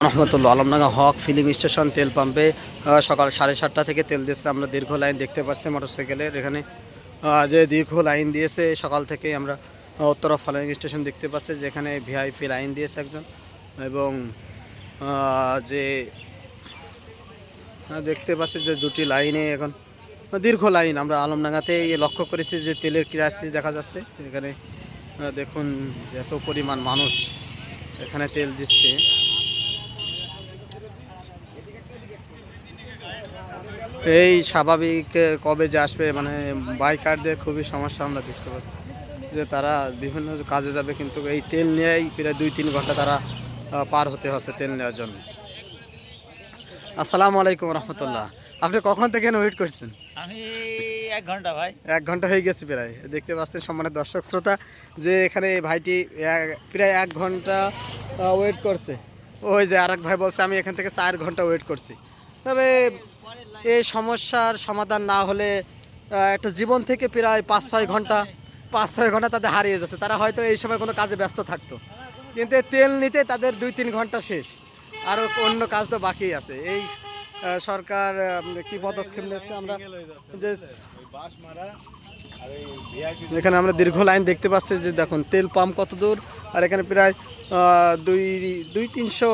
রহমতুল্লাহ আলমডাঙ্গা হক filling station তেল পাম্পে সকাল 7:30টা থেকে তেল দিচ্ছে। আমরা দীর্ঘ লাইন দেখতে পাচ্ছি মোটরসাইকেলের। এখানে যে দীর্ঘ লাইন দিয়েছে সকাল থেকেই আমরা উত্তরা ফিলিং স্টেশন দেখতে পাচ্ছি, যেখানে ভিআইপি লাইন দিয়েছে একজন। এবং যে দেখতে পাচ্ছি যে দুটি লাইনে এখন দীর্ঘ লাইন আমরা আলমডাঙ্গাতে লক্ষ্য করেছি যে তেলের ক্রাইসিস দেখা যাচ্ছে। এখানে দেখুন যে এত পরিমাণ মানুষ এখানে তেল দিচ্ছে। এই স্বাভাবিক কবে যে আসবে, মানে বাইকারদের খুবই সমস্যা আমরা দেখতে পাচ্ছি যে তারা বিভিন্ন কাজে যাবে, কিন্তু এই তেল নিয়েই প্রায় 2-3 ঘন্টা তারা পার হতে হচ্ছে তেল নেওয়ার জন্য। আসসালামু আলাইকুম রহমতুল্লাহ। আপনি কখন থেকে ওয়েট করছেন? আমি 1 ঘন্টা ভাই। 1 ঘন্টা হয়ে গেছে প্রায়। দেখতে পাচ্ছেন সম্মানিত দর্শক শ্রোতা যে এখানে এই ভাইটি প্রায় 1 ঘন্টা ওয়েট করছে। ওই যে আরেক ভাই বলছে আমি এখান থেকে 4 ঘন্টা ওয়েট করছি। তবে এই সমস্যার সমাধান না হলে একটা জীবন থেকে প্রায় 5-6 ঘন্টা তাদের হারিয়ে যাচ্ছে। তারা হয়তো এই সময় কোনো কাজে ব্যস্ত থাকতো, কিন্তু তেল নিতে তাদের 2-3 ঘন্টা শেষ, আরও অন্য কাজ তো বাকি আছে। এই সরকার কি পদক্ষেপ নিচ্ছে আমরা যে এখানে আমরা দীর্ঘ লাইন দেখতে পাচ্ছি যে দেখুন তেল পাম্প কত দূর, আর এখানে প্রায় 200-300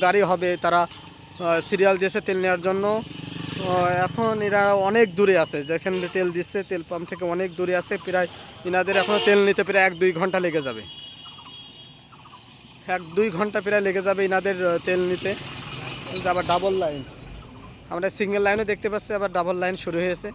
গাড়ি হবে, তারা সিরিয়াল দিয়েছে তেল নেওয়ার জন্য। এখন এরা অনেক দূরে আছে, যেখানে তেল দিচ্ছে তেল পাম্প থেকে অনেক দূরে আছে। প্রায় এনাদের এখনও তেল নিতে প্রায় 1-2 ঘন্টা লেগে যাবে। 1-2 ঘন্টা প্রায় লেগে যাবে এনাদের তেল নিতে। আবার ডাবল লাইন, আমরা সিঙ্গেল লাইনও দেখতে পাচ্ছি, আবার ডাবল লাইন শুরু হয়েছে।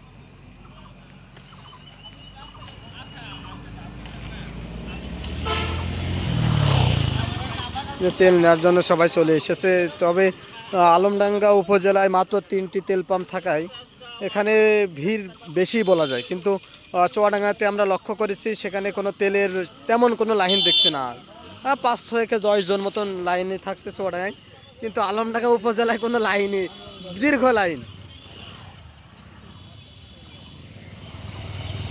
তেল নেওয়ার জন্য সবাই চলে এসেছে। তবে আলমডাঙ্গা উপজেলায় মাত্র 3টি তেল পাম্প থাকায় এখানে ভিড় বেশি বলা যায়, কিন্তু চুয়াডাঙ্গাতে আমরা লক্ষ্য করেছি সেখানে কোনো তেলের তেমন কোনো লাইন দেখছি না। 5-6 জন মতন লাইনে থাকছে চুয়াডাঙ্গায়, কিন্তু আলমডাঙ্গা উপজেলায় কোনো লাইনই দীর্ঘ লাইন।